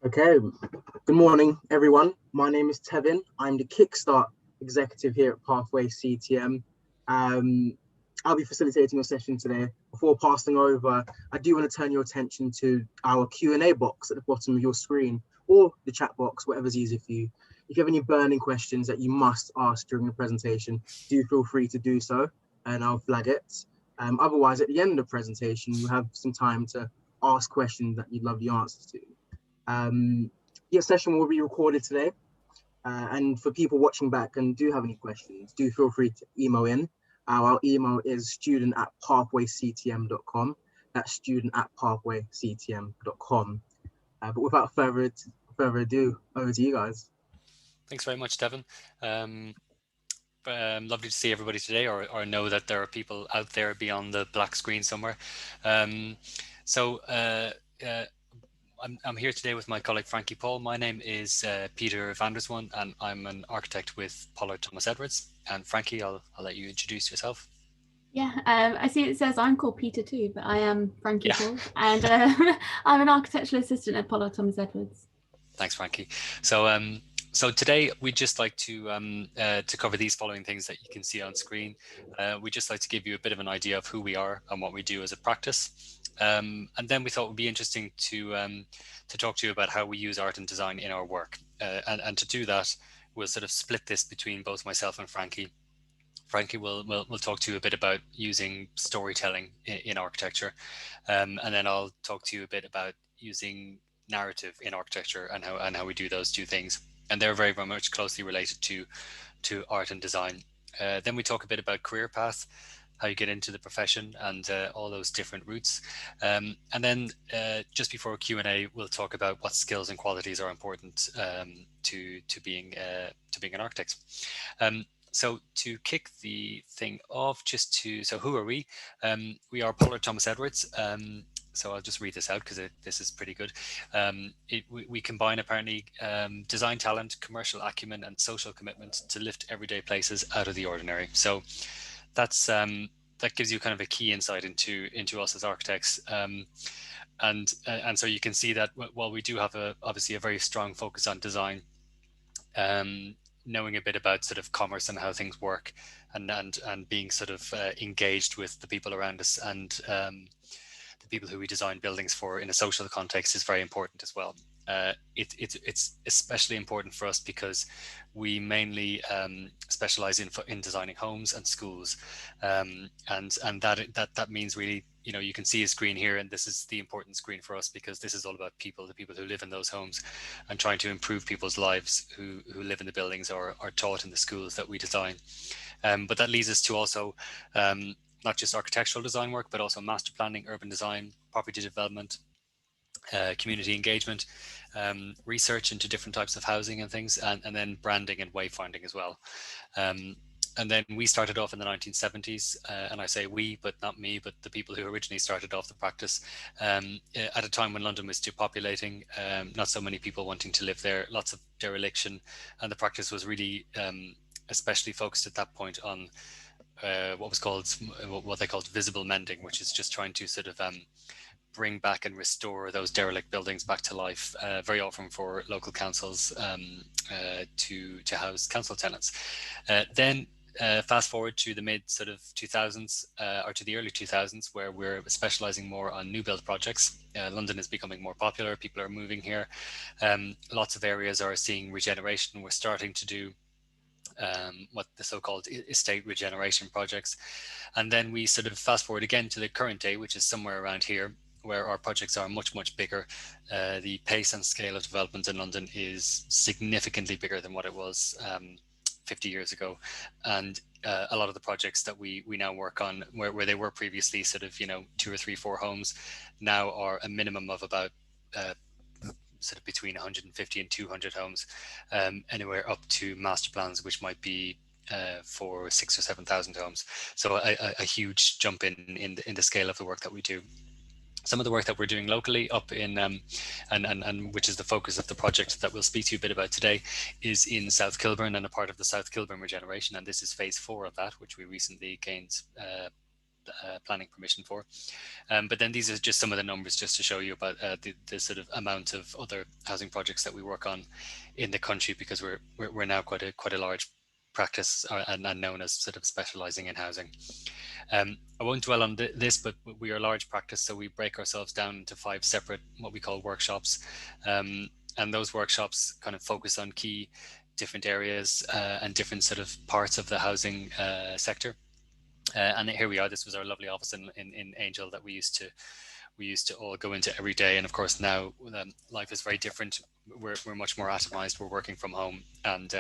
Okay, good morning, everyone. My name is Tevin. I'm the Kickstart executive here at Pathway CTM. I'll be facilitating your session today. Before passing over, I do want to turn your attention to our Q&A box at the bottom of your screen, or the chat box, whatever's easier for you. If you have any burning questions that you must ask during the presentation, do feel free to do so, and I'll flag it. Otherwise, at the end of the presentation, you have some time to ask questions that you'd love the answers to. Your session will be recorded today, and for people watching back and do have any questions, do feel free to email in. Our email is student@pathwayctm.com. That's student@pathwayctm.com. But without further ado, over to you guys. Thanks very much, Devin. Lovely to see everybody today, or know that there are people out there beyond the black screen somewhere. I'm here today with my colleague Frankie Paul. My name is Peter Vanderswan, and I'm an architect with Pollard Thomas Edwards. And Frankie, I'll let you introduce yourself. Yeah, I see it says I'm called Peter too, but I am Frankie Paul, and I'm an architectural assistant at Pollard Thomas Edwards. Thanks, Frankie. So today we'd just like to cover these following things that you can see on screen. We'd just like to give you a bit of an idea of who we are and what we do as a practice. And then we thought it would be interesting to talk to you about how we use art and design in our work. And to do that, we'll sort of split this between both myself and Frankie. Frankie will talk to you a bit about using storytelling in architecture, and then I'll talk to you a bit about using narrative in architecture and how we do those two things. And they're very, very much closely related to art and design. Then we talk a bit about career path, how you get into the profession, and all those different routes. And then just before Q&A, we'll talk about what skills and qualities are important to being an architect. So to kick the thing off, so who are we? We are Pollard Thomas Edwards. So I'll just read this out because this is pretty good. We combine apparently design talent, commercial acumen, and social commitment to lift everyday places out of the ordinary. So that's that gives you kind of a key insight into us as architects. And so you can see that while we do have obviously a very strong focus on design, knowing a bit about sort of commerce and how things work, and being sort of engaged with the people around us and the people who we design buildings for in a social context is very important as well. It's especially important for us because we mainly specialize in designing homes and schools, and that means really, you can see a screen here, and this is the important screen for us because this is all about people, the people who live in those homes, and trying to improve people's lives who live in the buildings or are taught in the schools that we design. But that leads us to also not just architectural design work, but also master planning, urban design, property development, community engagement, research into different types of housing and things, and then branding and wayfinding as well. And then we started off in the 1970s, and I say we, but not me, but the people who originally started off the practice at a time when London was depopulating, not so many people wanting to live there, lots of dereliction, and the practice was really especially focused at that point on what they called visible mending, which is just trying to sort of bring back and restore those derelict buildings back to life, very often for local councils to house council tenants. Then fast forward to the mid sort of 2000s or to the early 2000s, where we're specializing more on new build projects. London is becoming more popular. People are moving here. Lots of areas are seeing regeneration. We're starting to do what the so-called estate regeneration projects. And then we sort of fast forward again to the current day, which is somewhere around here, where our projects are much, much bigger. The pace and scale of development in London is significantly bigger than what it was 50 years ago. And a lot of the projects that we now work on, where they were previously sort of, 2 or 3, 4 homes, now are a minimum of about sort of between 150 and 200 homes, anywhere up to master plans, which might be for 6,000 or 7,000 homes. So a huge jump in the scale of the work that we do. Some of the work that we're doing locally up in, and which is the focus of the project that we'll speak to you a bit about today, is in South Kilburn and a part of the South Kilburn regeneration. And this is phase 4 of that, which we recently gained planning permission for. But then these are just some of the numbers just to show you about the sort of amount of other housing projects that we work on in the country, because we're now quite a large practice and known as sort of specializing in housing. I won't dwell on this, but we are a large practice, so we break ourselves down into 5 separate what we call workshops, and those workshops kind of focus on key different areas and different sort of parts of the housing sector. And here we are. This was our lovely office in Angel that we used to all go into every day. And of course now life is very different. We're much more atomized. We're working from home, and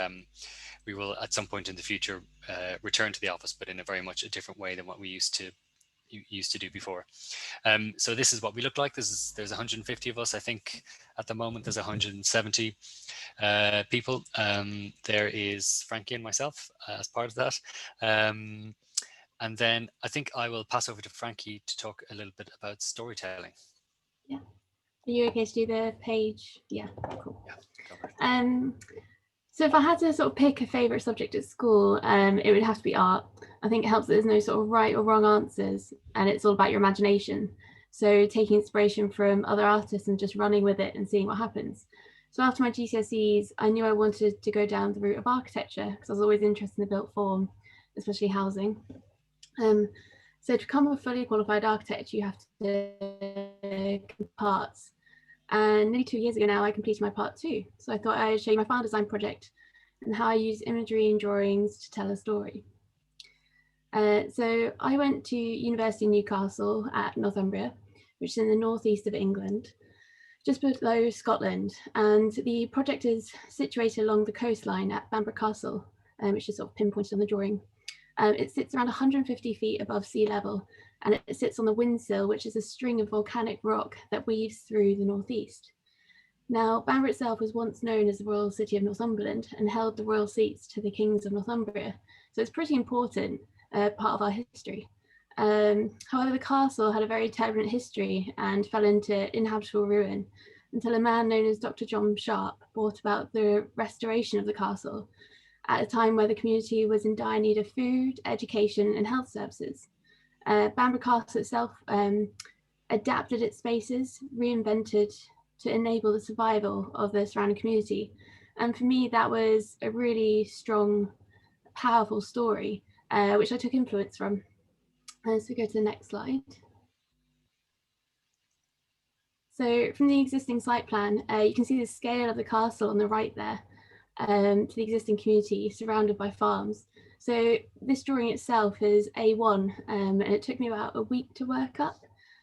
we will at some point in the future return to the office, but in a very much a different way than what we used to do before. So this is what we look like. There's 150 of us. I think at the moment there's 170 people. There is Frankie and myself as part of that. And then I think I will pass over to Frankie to talk a little bit about storytelling. Yeah. Are you okay to do the page? Yeah, cool. Yeah, so if I had to sort of pick a favourite subject at school, it would have to be art. I think it helps that there's no sort of right or wrong answers, and it's all about your imagination. So taking inspiration from other artists and just running with it and seeing what happens. So after my GCSEs, I knew I wanted to go down the route of architecture because I was always interested in the built form, especially housing. So to become a fully qualified architect, you have to complete parts. And nearly 2 years ago now, I completed my part 2. So I thought I'd show you my final design project and how I use imagery and drawings to tell a story. So I went to University of Newcastle at Northumbria, which is in the northeast of England, just below Scotland. And the project is situated along the coastline at Bamburgh Castle, which is sort of pinpointed on the drawing. It sits around 150 feet above sea level, and it sits on the windsill, which is a string of volcanic rock that weaves through the northeast. Now, Bamburgh itself was once known as the royal city of Northumberland and held the royal seats to the kings of Northumbria, so it's pretty important part of our history. However, the castle had a very turbulent history and fell into inhabitable ruin until a man known as Dr. John Sharp brought about the restoration of the castle at a time where the community was in dire need of food, education, and health services. Bamburgh Castle itself adapted its spaces, reinvented to enable the survival of the surrounding community. And for me, that was a really strong, powerful story, which I took influence from. So we go to the next slide. So from the existing site plan, you can see the scale of the castle on the right there, to the existing community surrounded by farms. So this drawing itself is A1, and it took me about a week to work up.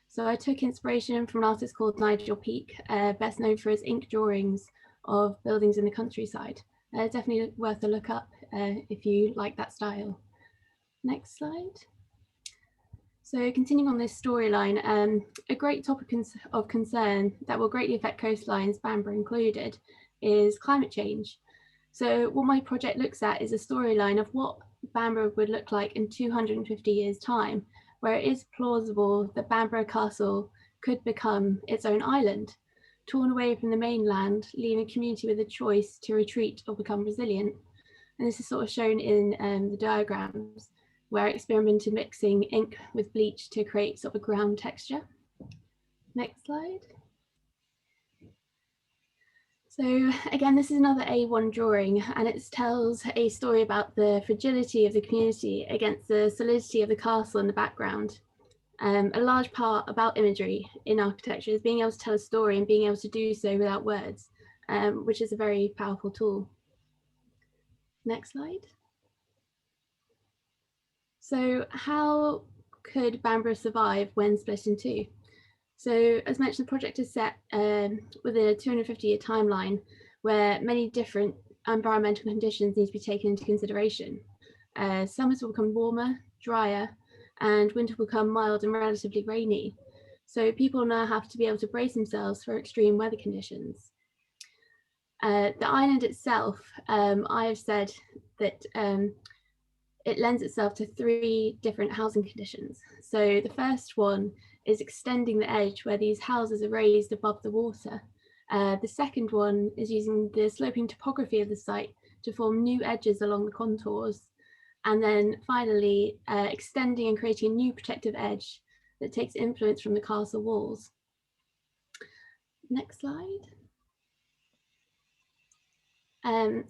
So I took inspiration from an artist called Nigel Peake, best known for his ink drawings of buildings in the countryside. Definitely worth a look up if you like that style. Next slide. So continuing on this storyline, a great topic of concern that will greatly affect coastlines, Bamburgh included, is climate change. So what my project looks at is a storyline of what Bamburgh would look like in 250 years' time, where it is plausible that Bamburgh Castle could become its own island, torn away from the mainland, leaving a community with a choice to retreat or become resilient. And this is sort of shown in the diagrams, where I experimented mixing ink with bleach to create sort of a ground texture. Next slide. So again, this is another A1 drawing, and it tells a story about the fragility of the community against the solidity of the castle in the background. A large part about imagery in architecture is being able to tell a story and being able to do so without words, which is a very powerful tool. Next slide. So how could Bamburgh survive when split in two? So as mentioned, the project is set within a 250-year timeline where many different environmental conditions need to be taken into consideration. Summers will become warmer, drier, and winter will become mild and relatively rainy. So people now have to be able to brace themselves for extreme weather conditions. The island itself, I have said that it lends itself to 3 different housing conditions. So the first one is extending the edge where these houses are raised above the water. The second one is using the sloping topography of the site to form new edges along the contours. And then finally, extending and creating a new protective edge that takes influence from the castle walls. Next slide.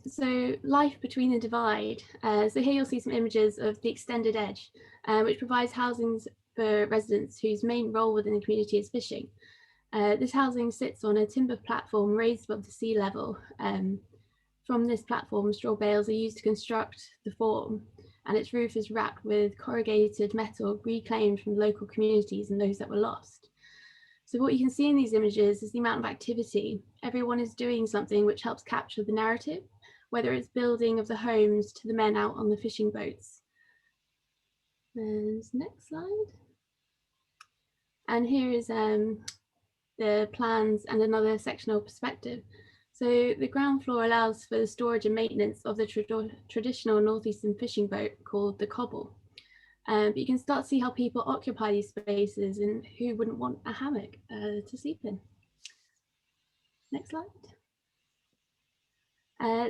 So life between the divide. So here you'll see some images of the extended edge, which provides housing for residents whose main role within the community is fishing. This housing sits on a timber platform raised above the sea level. From this platform, straw bales are used to construct the form, and its roof is wrapped with corrugated metal reclaimed from local communities and those that were lost. So what you can see in these images is the amount of activity. Everyone is doing something which helps capture the narrative, whether it's building of the homes to the men out on the fishing boats. And next slide. And here is the plans and another sectional perspective. So the ground floor allows for the storage and maintenance of the traditional northeastern fishing boat called the cobble. But you can start to see how people occupy these spaces and who wouldn't want a hammock to sleep in. Next slide.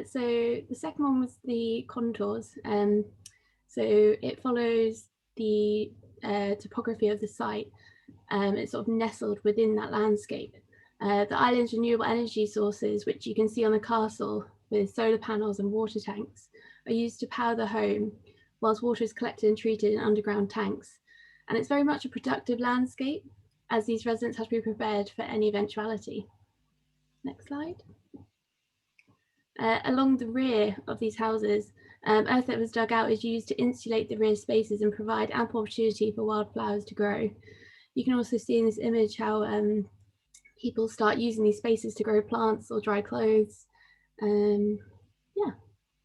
So the second one was the contours. So it follows the topography of the site. It's sort of nestled within that landscape. The island's renewable energy sources, which you can see on the castle with solar panels and water tanks, are used to power the home, whilst water is collected and treated in underground tanks. And it's very much a productive landscape, as these residents have to be prepared for any eventuality. Next slide. Along the rear of these houses, earth that was dug out is used to insulate the rear spaces and provide ample opportunity for wildflowers to grow. You can also see in this image how people start using these spaces to grow plants or dry clothes. Yeah,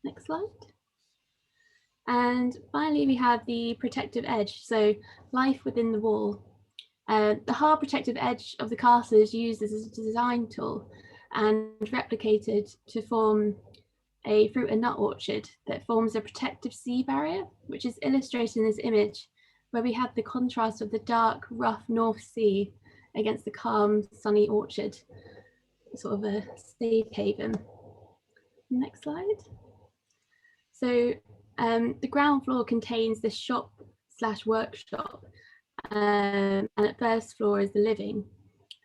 next slide. And finally, we have the protective edge, so life within the wall. The hard protective edge of the castle is used as a design tool and replicated to form a fruit and nut orchard that forms a protective sea barrier, which is illustrated in this image, where we have the contrast of the dark, rough North Sea against the calm, sunny orchard, sort of a safe haven. Next slide. So the ground floor contains the shop/workshop, and at first floor is the living,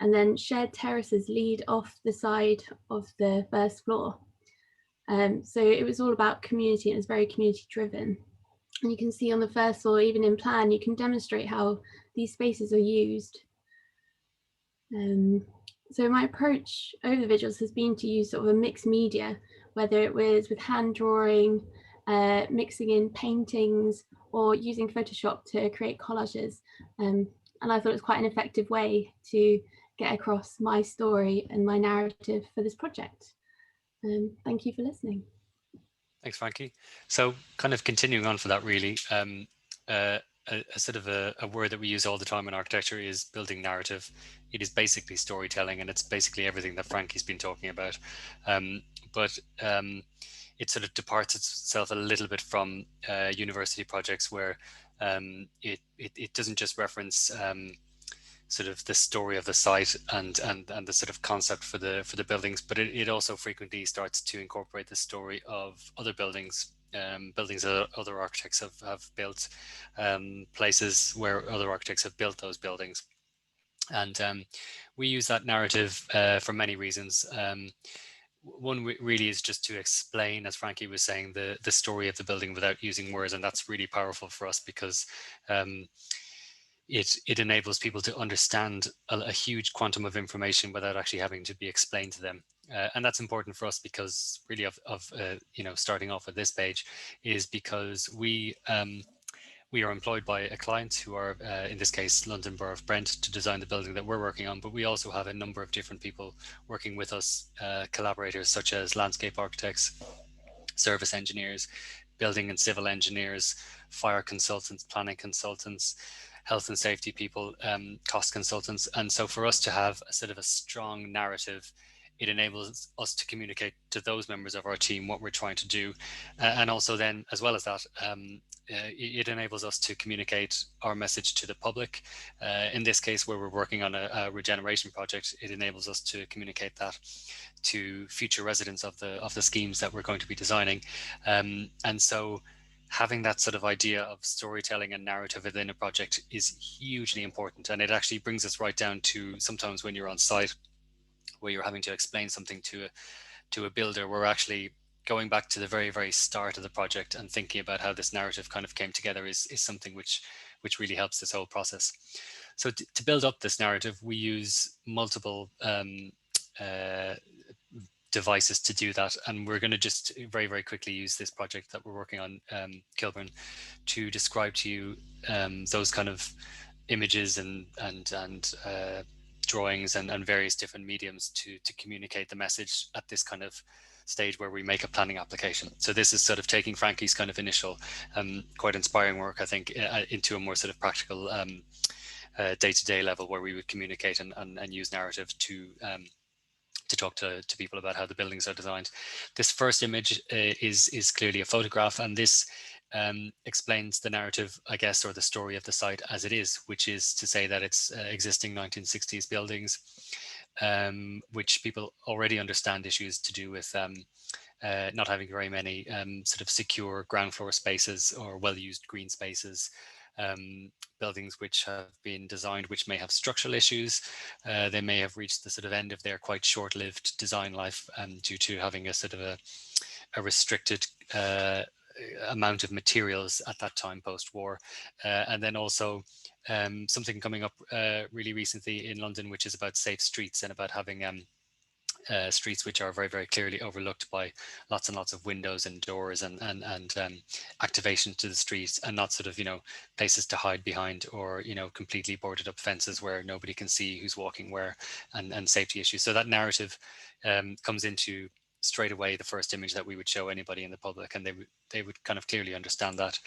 and then shared terraces lead off the side of the first floor. So it was all about community, and it's very community driven. And you can see on the first floor, even in plan, you can demonstrate how these spaces are used. So my approach over the vigils has been to use sort of a mixed media, whether it was with hand drawing, mixing in paintings, or using Photoshop to create collages. And I thought it was quite an effective way to get across my story and my narrative for this project. Thank you for listening. Thanks, Frankie. So kind of continuing on for that, really, a sort of a word that we use all the time in architecture is building narrative. It is basically storytelling, and it's basically everything that Frankie's been talking about. But it sort of departs itself a little bit from university projects where it doesn't just reference sort of the story of the site and the sort of concept for the buildings, but it also frequently starts to incorporate the story of other buildings, buildings that other architects have built, places where other architects have built those buildings. And we use that narrative for many reasons. One really is just to explain, as Frankie was saying, the story of the building without using words, and that's really powerful for us because it enables people to understand a huge quantum of information without actually having to be explained to them. And that's important for us because really starting off at this page is because we are employed by a client who are, in this case, London Borough of Brent, to design the building that we're working on. But we also have a number of different people working with us, collaborators such as landscape architects, service engineers, building and civil engineers, fire consultants, planning consultants, health and safety people, cost consultants. And so for us to have a sort of a strong narrative, it enables us to communicate to those members of our team what we're trying to do. And also then, as well as that, it enables us to communicate our message to the public. In this case, where we're working on a regeneration project, it enables us to communicate that to future residents of the schemes that we're going to be designing. And so having that sort of idea of storytelling and narrative within a project is hugely important. And it actually brings us right down to sometimes when you're on site, where you're having to explain something to a builder, we're actually going back to the very, very start of the project and thinking about how this narrative kind of came together is something which really helps this whole process. So to build up this narrative, we use multiple devices to do that, and we're going to just very, very quickly use this project that we're working on, Kilburn, to describe to you those kind of images and drawings and various different mediums to communicate the message at this kind of stage where we make a planning application. So this is sort of taking Frankie's kind of initial quite inspiring work, I think, into a more sort of practical day-to-day level, where we would communicate and use narrative to talk to people about how the buildings are designed. This first image is clearly a photograph, and this explains the narrative, I guess, or the story of the site as it is, which is to say that it's existing 1960s buildings, which people already understand issues to do with not having very many sort of secure ground floor spaces or well-used green spaces. Buildings which have been designed which may have structural issues. They may have reached the sort of end of their quite short-lived design life due to having a sort of a restricted amount of materials at that time post-war. And then also something coming up really recently in London, which is about safe streets and about having streets which are very, very clearly overlooked by lots and lots of windows and doors and activation to the streets, and not sort of, you know, places to hide behind, or, you know, completely boarded up fences where nobody can see who's walking where, and safety issues. So that narrative comes into straight away the first image that we would show anybody in the public, and they would kind of clearly understand that.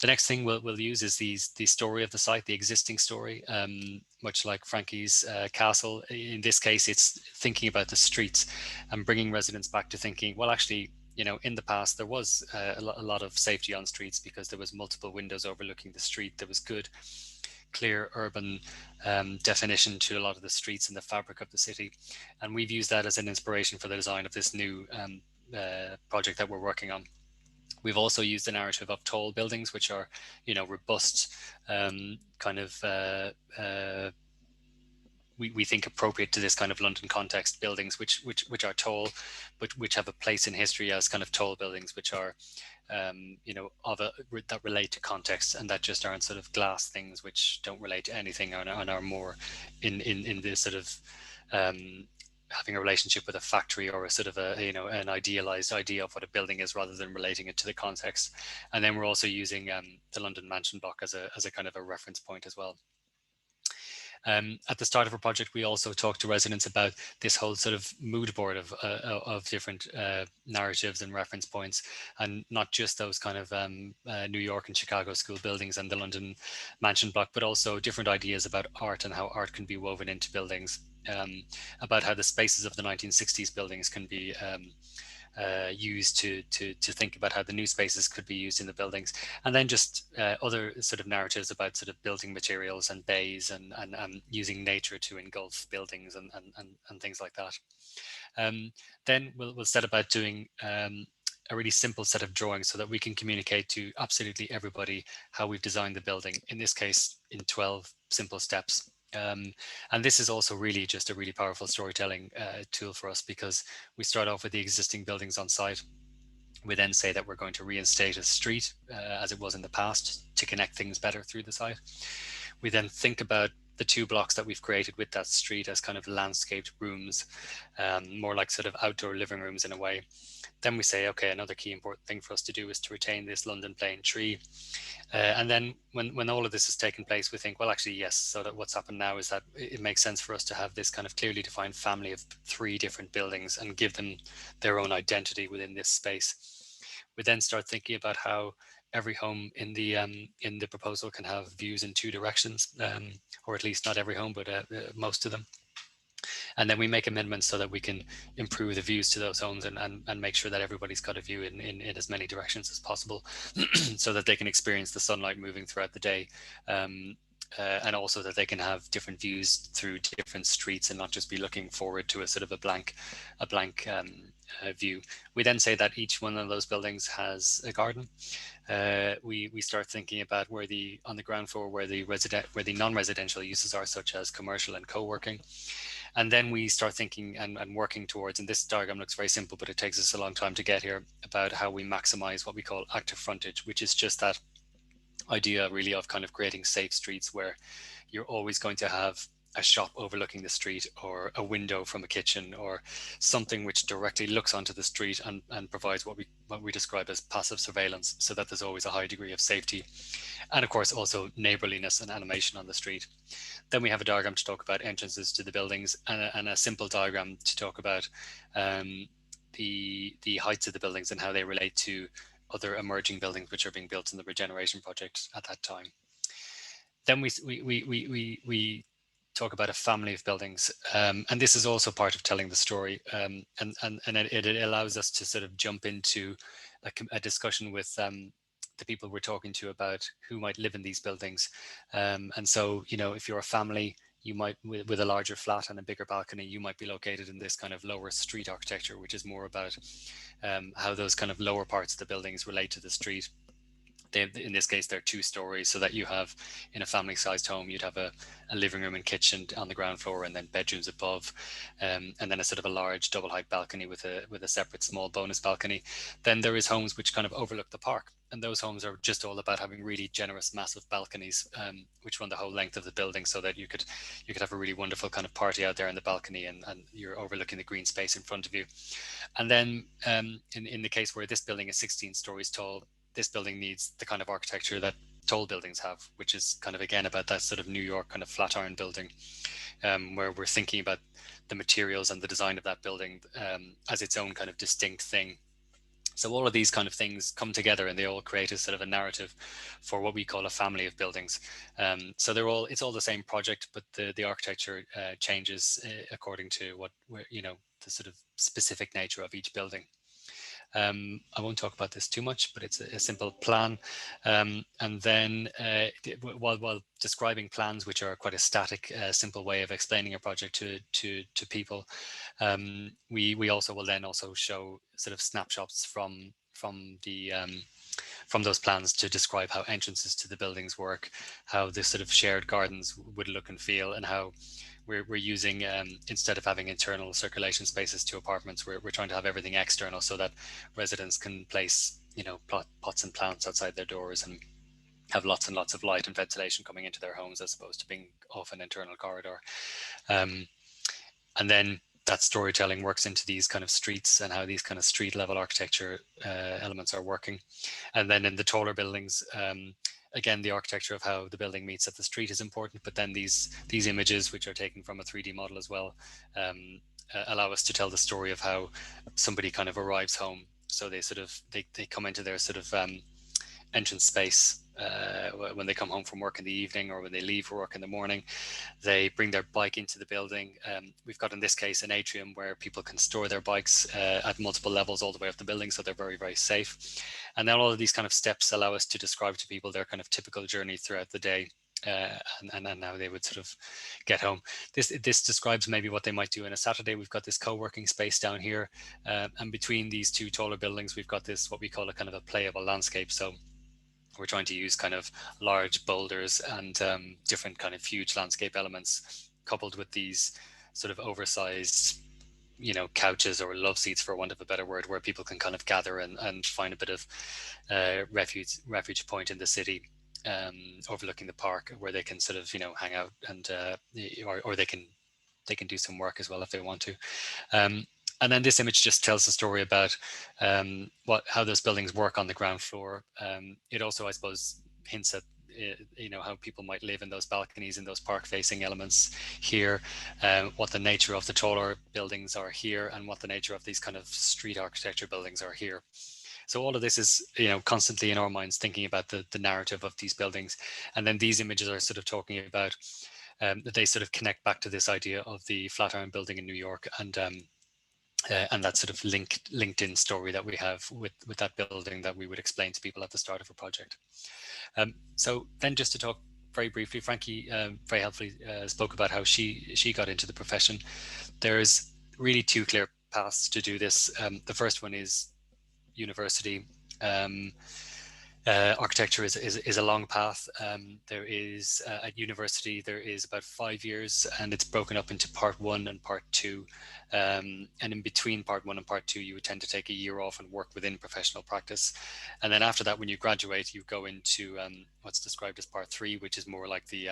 The next thing we'll use is the story of the site, the existing story, much like Frankie's castle. In this case, it's thinking about the streets and bringing residents back to thinking, well, actually, you know, in the past there was a lot of safety on streets because there was multiple windows overlooking the street. There was good, clear urban definition to a lot of the streets and the fabric of the city, and we've used that as an inspiration for the design of this new project that we're working on. We've also used the narrative of tall buildings, which are, you know, robust, kind of we think appropriate to this kind of London context, buildings which are tall, but which have a place in history as kind of tall buildings, which are you know, that relate to context, and that just aren't sort of glass things which don't relate to anything, and are more in this sort of having a relationship with a factory, or a sort of a, you know, an idealized idea of what a building is, rather than relating it to the context. And then we're also using the London mansion block as a kind of a reference point as well. At the start of our project, we also talked to residents about this whole sort of mood board of different narratives and reference points, and not just those kind of New York and Chicago school buildings and the London mansion block, but also different ideas about art and how art can be woven into buildings, about how the spaces of the 1960s buildings can be used to think about how the new spaces could be used in the buildings, and then just other sort of narratives about sort of building materials and bays and using nature to engulf buildings and things like that. Then we'll set about doing a really simple set of drawings so that we can communicate to absolutely everybody how we've designed the building, in this case in 12 simple steps. And this is also really just a really powerful storytelling tool for us, because we start off with the existing buildings on site. We then say that we're going to reinstate a street as it was in the past to connect things better through the site. We then think about the 2 blocks that we've created with that street as kind of landscaped rooms, more like sort of outdoor living rooms in a way. Then we say, okay, another key important thing for us to do is to retain this London plane tree. And then when all of this has taken place, we think, well, actually, yes. So that what's happened now is that it makes sense for us to have this kind of clearly defined family of 3 different buildings and give them their own identity within this space. We then start thinking about how every home in the proposal can have views in 2 directions, or at least not every home, but most of them. And then we make amendments so that we can improve the views to those homes and make sure that everybody's got a view in as many directions as possible so that they can experience the sunlight moving throughout the day and also that they can have different views through different streets and not just be looking forward to a sort of a blank view. We then say that each one of those buildings has a garden. We start thinking about where on the ground floor where the non-residential uses are, such as commercial and co-working. And then we start thinking and working towards, and this diagram looks very simple, but it takes us a long time to get here, about how we maximize what we call active frontage, which is just that idea really of kind of creating safe streets where you're always going to have a shop overlooking the street, or a window from a kitchen, or something which directly looks onto the street and provides what we describe as passive surveillance, so that there's always a high degree of safety, and of course also neighborliness and animation on the street. Then we have a diagram to talk about entrances to the buildings, and a simple diagram to talk about the heights of the buildings and how they relate to other emerging buildings which are being built in the regeneration project at that time. Then we talk about a family of buildings, and this is also part of telling the story, and it allows us to sort of jump into a discussion with the people we're talking to about who might live in these buildings. And so, you know, if you're a family, you might, with a larger flat and a bigger balcony, you might be located in this kind of lower street architecture, which is more about how those kind of lower parts of the buildings relate to the street. In this case, they're 2 stories, so that you have, in a family-sized home, you'd have a living room and kitchen on the ground floor, and then bedrooms above, and then a sort of a large double-height balcony with a separate small bonus balcony. Then there is homes which kind of overlook the park, and those homes are just all about having really generous, massive balconies, which run the whole length of the building, so that you could have a really wonderful kind of party out there in the balcony, and you're overlooking the green space in front of you. And then in the case where this building is 16 stories tall, this building needs the kind of architecture that tall buildings have, which is kind of, again, about that sort of New York kind of Flatiron building, where we're thinking about the materials and the design of that building as its own kind of distinct thing. So all of these kind of things come together, and they all create a sort of a narrative for what we call a family of buildings. So it's all the same project, but the architecture changes according to the sort of specific nature of each building. I won't talk about this too much, but it's a simple plan. And then while describing plans, which are quite a static, simple way of explaining a project to people, we also will then also show sort of snapshots from those plans to describe how entrances to the buildings work, how the sort of shared gardens would look and feel, and how we're using, instead of having internal circulation spaces to apartments, we're trying to have everything external, so that residents can place, pots and plants outside their doors and have lots and lots of light and ventilation coming into their homes, as opposed to being off an internal corridor. And then that storytelling works into these kind of streets, and how these kind of street level architecture elements are working. And then in the taller buildings, again, the architecture of how the building meets at the street is important, but then these images, which are taken from a 3D model as well, allow us to tell the story of how somebody kind of arrives home. So they come into their sort of entrance space when they come home from work in the evening, or when they leave for work in the morning. They bring their bike into the building. We've got, in this case, an atrium where people can store their bikes at multiple levels all the way up the building, so they're very, very safe. And then all of these kind of steps allow us to describe to people their kind of typical journey throughout the day, and how they would sort of get home. This describes maybe what they might do on a Saturday. We've got this co-working space down here, and between these 2 taller buildings, we've got this, what we call a kind of a playable landscape. So we're trying to use kind of large boulders and different kind of huge landscape elements, coupled with these sort of oversized, couches or love seats, for want of a better word, where people can kind of gather and find a bit of refuge point in the city, overlooking the park, where they can sort of, hang out, and or they can do some work as well if they want to. And then this image just tells the story about how those buildings work on the ground floor. It also, I suppose, hints at how people might live in those balconies, in those park-facing elements here, what the nature of the taller buildings are here, and what the nature of these kind of street architecture buildings are here. So all of this is, constantly in our minds thinking about the narrative of these buildings. And then these images are sort of talking about, they sort of connect back to this idea of the Flatiron building in New York, and that sort of linked in story that we have with that building that we would explain to people at the start of a project. So then, just to talk very briefly, Frankie very helpfully spoke about how she got into the profession. There's really two clear paths to do this. The first one is university. Architecture is a long path. There is at university there is about 5 years, and it's broken up into part 1 and part 2. And in between part 1 and part 2, you would tend to take a year off and work within professional practice. And then after that, when you graduate, you go into what's described as part 3, which is more like the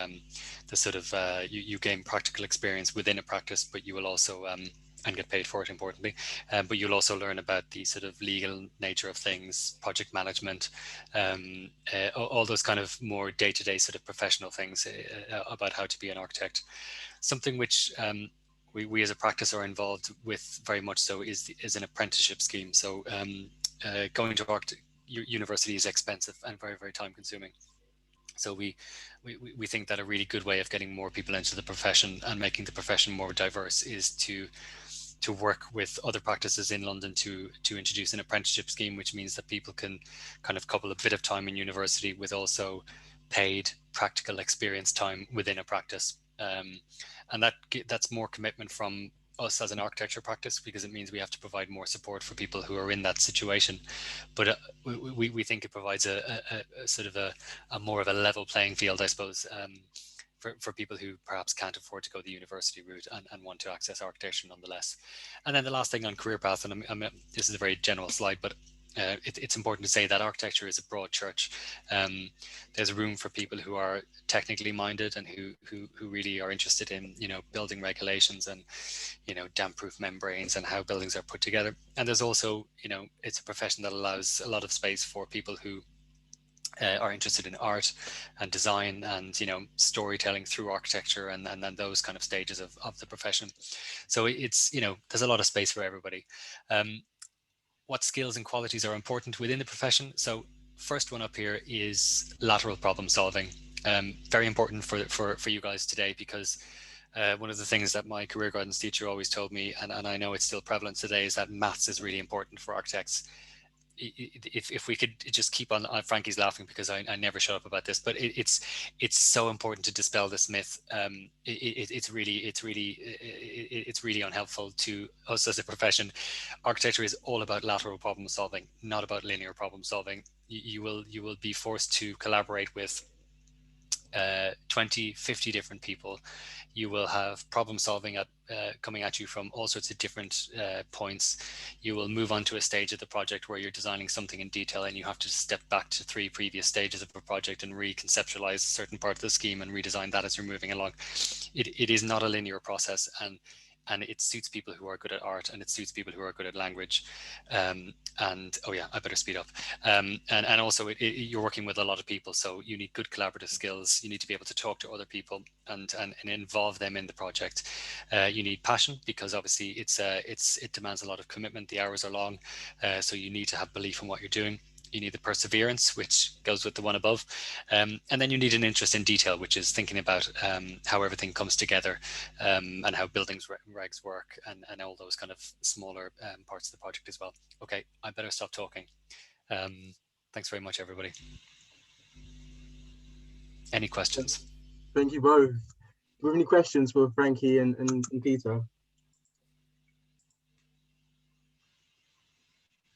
sort of you gain practical experience within a practice, but you will also and get paid for it, importantly. But you'll also learn about the sort of legal nature of things, project management, all those kind of more day-to-day sort of professional things about how to be an architect. Something which we as a practice are involved with very much so is an apprenticeship scheme. So going to university is expensive and very, very time consuming. So we think that a really good way of getting more people into the profession and making the profession more diverse is to work with other practices in London to introduce an apprenticeship scheme, which means that people can kind of couple a bit of time in university with also paid practical experience time within a practice. And that's more commitment from us as an architecture practice, because it means we have to provide more support for people who are in that situation. But we think it provides a sort of a more of a level playing field, I suppose, for people who perhaps can't afford to go the university route and want to access architecture nonetheless. And then the last thing on career path, and this is a very general slide, but it's important to say that architecture is a broad church. There's room for people who are technically minded and who really are interested in, building regulations and, damp-proof membranes and how buildings are put together. And there's also, it's a profession that allows a lot of space for people who are interested in art and design and storytelling through architecture and then those kind of stages of the profession. So it's there's a lot of space for everybody. What skills and qualities are important within the profession? So first one up here is lateral problem solving. Very important for you guys today, because one of the things that my career guidance teacher always told me, and I know it's still prevalent today, is that maths is really important for architects. If we could just keep on, Frankie's laughing because I never shut up about this, but it's so important to dispel this myth. It's really unhelpful to us as a profession. Architecture is all about lateral problem solving, not about linear problem solving. You will be forced to collaborate with 20, 50 different people. You will have problem solving coming at you from all sorts of different points. You will move on to a stage of the project where you're designing something in detail and you have to step back to 3 previous stages of a project and reconceptualize a certain part of the scheme and redesign that as you're moving along. It is not a linear process, and it suits people who are good at art, and it suits people who are good at language. And oh yeah, I better speed up. And also you're working with a lot of people, so you need good collaborative skills. You need to be able to talk to other people and involve them in the project. You need passion, because obviously it demands a lot of commitment. The hours are long, so you need to have belief in what you're doing. You need the perseverance, which goes with the one above. And then you need an interest in detail, which is thinking about how everything comes together and how buildings regs work and all those kind of smaller parts of the project as well. Okay, I better stop talking. Thanks very much, everybody. Any questions? Thank you both. Do you have any questions for Frankie and Peter?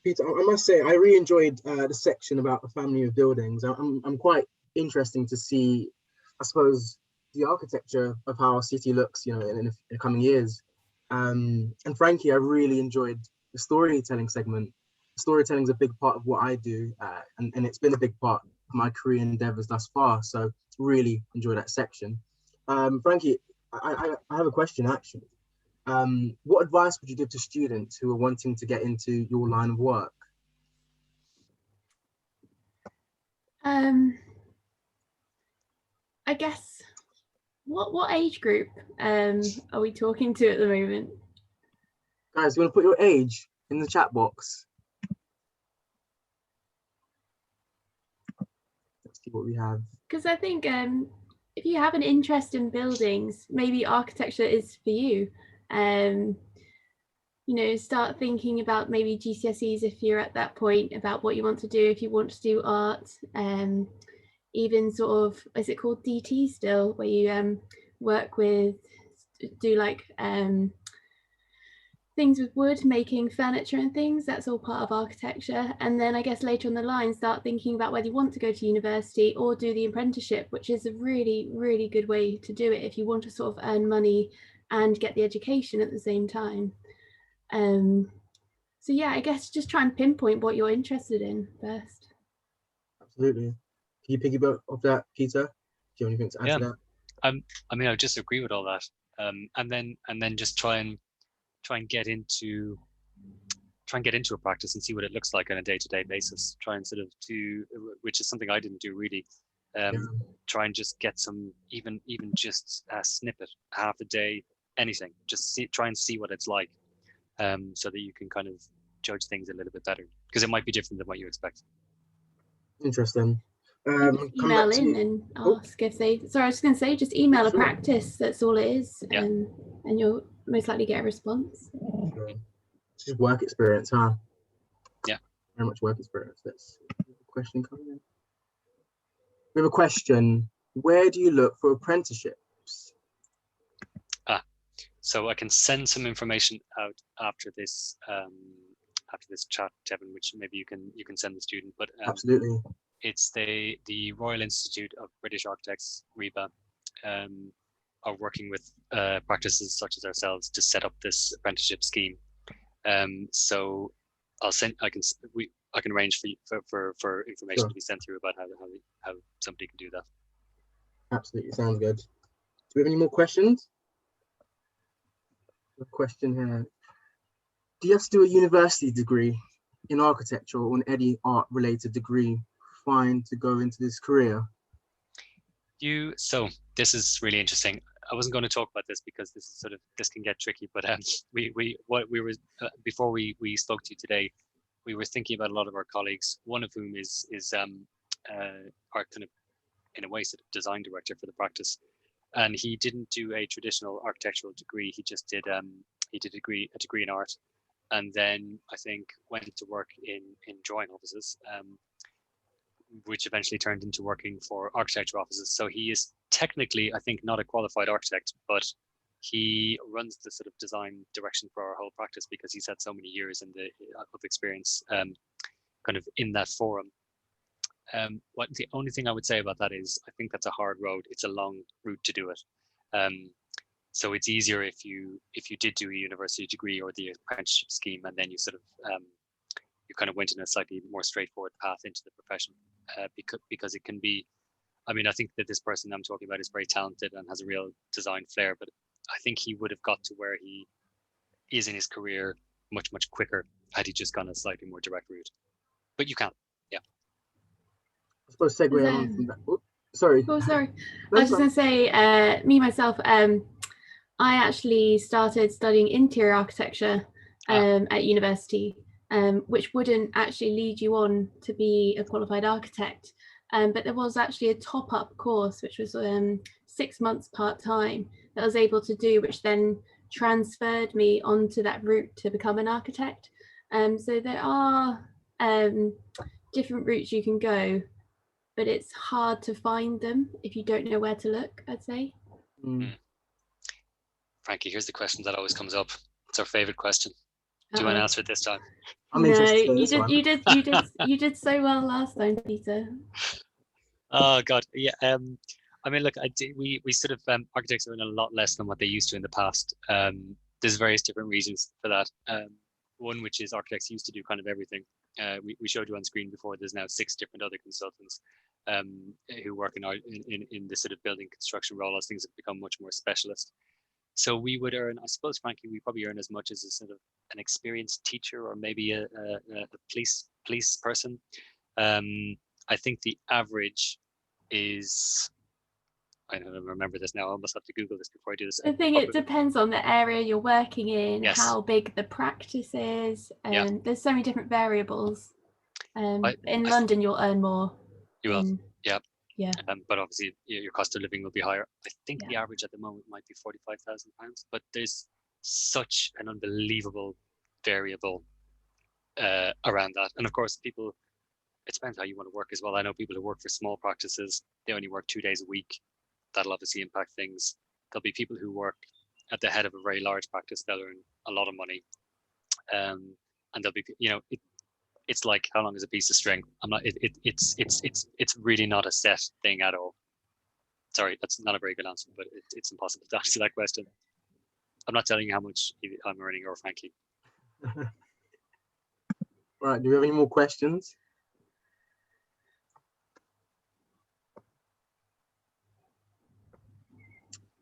Peter, I must say, I really enjoyed the section about the family of buildings. I'm quite interesting to see, I suppose, the architecture of how our city looks, in the coming years. And Frankie, I really enjoyed the storytelling segment. Storytelling is a big part of what I do, and it's been a big part of my career endeavors thus far. So really enjoy that section. Frankie, I have a question actually. What advice would you give to students who are wanting to get into your line of work? I guess, what age group are we talking to at the moment? Guys, you want to put your age in the chat box? Let's see what we have. Because I think if you have an interest in buildings, maybe architecture is for you. Start thinking about maybe GCSEs if you're at that point, about what you want to do, if you want to do art. even sort of, is it called DT still, where you work with, do like things with wood, making furniture and things. That's all part of architecture. And then I guess later on the line, start thinking about whether you want to go to university or do the apprenticeship, which is a really, really good way to do it if you want to sort of earn money and get the education at the same time. So yeah, I guess just try and pinpoint what you're interested in first. Absolutely. Can you piggyback off that, Peter? Do you have anything to add to that? I mean, I just agree with all that. And then just try and get into a practice and see what it looks like on a day-to-day basis. Try and sort of do, which is something I didn't do really. Try and just get some, even just a snippet, half a day, anything. Just try and see what it's like, so that you can kind of judge things a little bit better, because it might be different than what you expect. Interesting. Email in and ask if they. Sorry, I was just going to say, just email a practice. That's all it is, and you'll most likely get a response. Sure. It's just work experience, huh? Yeah. Very much work experience. That's a question coming in. We have a question. Where do you look for apprenticeships? So I can send some information out after this chat, Tevin, which maybe you can send the student. But absolutely. It's the Royal Institute of British Architects, RIBA, are working with practices such as ourselves to set up this apprenticeship scheme. So I can arrange for information to be sent through about how somebody can do that. Absolutely, sounds good. Do we have any more questions? A question here. Do you have to do a university degree in architecture or any art related degree fine to go into this career? So this is really interesting. I wasn't going to talk about this because this can get tricky, but before we spoke to you today, we were thinking about a lot of our colleagues, one of whom is our kind of, in a way, sort of design director for the practice. And he didn't do a traditional architectural degree. He just did a degree in art, and then I think went to work in drawing offices, which eventually turned into working for architecture offices. So he is technically, I think, not a qualified architect, but he runs the sort of design direction for our whole practice because he's had so many years of experience, kind of in that forum. What the only thing I would say about that is I think that's a hard road. It's a long route to do it. So it's easier if you did do a university degree or the apprenticeship scheme, and then you sort of you kind of went in a slightly more straightforward path into the profession, because it can be. I mean, I think that this person I'm talking about is very talented and has a real design flair, but I think he would have got to where he is in his career much quicker had he just gone a slightly more direct route. But you can, yeah. I suppose segue on from that. Oh, sorry. I was just going to say, me myself, I actually started studying interior architecture at university, which wouldn't actually lead you on to be a qualified architect. But there was actually a top-up course, which was 6 months part-time, that I was able to do, which then transferred me onto that route to become an architect. So there are different routes you can go, but it's hard to find them if you don't know where to look, I'd say. Frankie, here's the question that always comes up. It's our favorite question. Do you want to answer it this time? I'm interested. You did so well last time, Peter. Oh God, yeah. I mean, look, we sort of architects are in a lot less than what they used to in the past. There's various different reasons for that. One, which is architects used to do kind of everything. We showed you on screen before. There's now 6 different other consultants who work in the sort of building construction role, as things have become much more specialist. So we would earn, I suppose, frankly, we probably earn as much as a sort of an experienced teacher or maybe a police person. I think the average is, I don't remember this now. I almost have to Google this before I do this. I think it depends on the area you're working in, yes, how big the practice is, and there's so many different variables. In London, you'll earn more. You will, yeah. Yeah. But obviously, your cost of living will be higher. I think the average at the moment might be £45,000, but there's such an unbelievable variable around that. And of course, people it depends how you want to work as well. I know people who work for small practices, they only work 2 days a week. That'll obviously impact things. There'll be people who work at the head of a very large practice, they'll earn a lot of money. And there'll be, it's like, how long is a piece of string? It's really not a set thing at all. Sorry, that's not a very good answer, but it's impossible to answer that question. I'm not telling you how much I'm earning, or frankly. Right, do we have any more questions?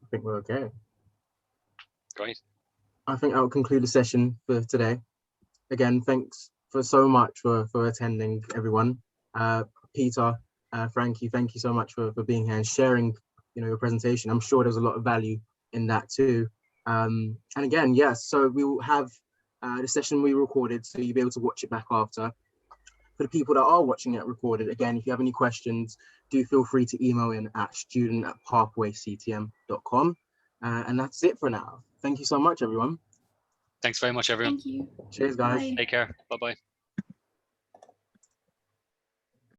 I think we're okay. Great. I think that will conclude the session for today. Again, thanks for so much for attending, everyone. Peter, Frankie, thank you so much for being here and sharing, your presentation. I'm sure there's a lot of value in that too. And again, yes, so we will have the session we recorded, so you'll be able to watch it back after. For the people that are watching it recorded, again, if you have any questions, do feel free to email in at student@pathwayctm.com. And that's it for now. Thank you so much, everyone. Thanks very much, everyone. Thank you. Cheers, guys. Bye. Take care. Bye-bye.